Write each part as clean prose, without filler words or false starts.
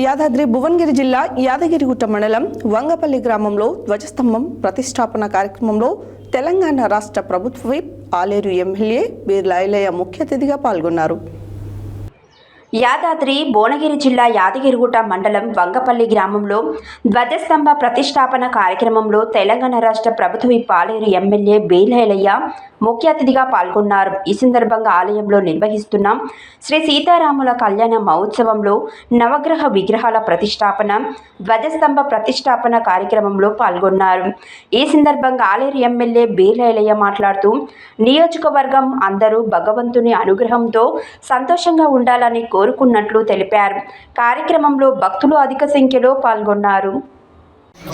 యాదాద్రి భువనగిరి జిల్లా యాదగిరిగుట్ట మండలం వంగపల్లి గ్రామంలో ధ్వజస్తంభం ప్రతిష్టాపన కార్యక్రమంలో తెలంగాణ రాష్ట్ర ప్రభుత్వ విప్ ఆలేరు ఎమ్మెల్యే బీర్లా ఐలయ్య ముఖ్య అతిథిగా పాల్గొన్నారు. యాదాద్రి భువనగిరి జిల్లా యాదగిరిగుట్ట మండలం వంగపల్లి గ్రామంలో ధ్వజస్తంభ ప్రతిష్టాపన కార్యక్రమంలో తెలంగాణ రాష్ట్ర ప్రభుత్వ విప్ ఆలేరు ఎమ్మెల్యే బీర్లా ఐలయ్య ముఖ్య అతిథిగా పాల్గొన్నారు. ఈ సందర్భంగా ఆలయంలో నిర్వహిస్తున్న శ్రీ సీతారాముల కళ్యాణ మహోత్సవంలో నవగ్రహ విగ్రహాల ప్రతిష్టాపన, ధ్వజస్తంభ ప్రతిష్టాపన కార్యక్రమంలో పాల్గొన్నారు. ఈ సందర్భంగా ఆలేరు ఎమ్మెల్యే బీర్లా ఐలయ్య మాట్లాడుతూ నియోజకవర్గం అందరూ భగవంతుని అనుగ్రహంతో సంతోషంగా ఉండాలని కోరుకున్నట్లు తెలిపారు. కార్యక్రమంలో భక్తులు అధిక సంఖ్యలో పాల్గొన్నారు.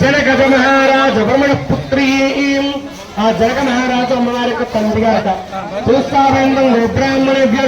జనక మహారాజ బ్రహ్మణ పుత్రీ ఆ జనక మహారాజు అమ్మవారి యొక్క తండ్రి గారట. చూస్తాబంధం బ్రాహ్మణేభ్యో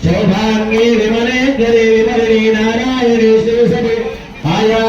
సౌభాగ్యే విమలే గరే విమలే నారాయణే శివసభే ఆయా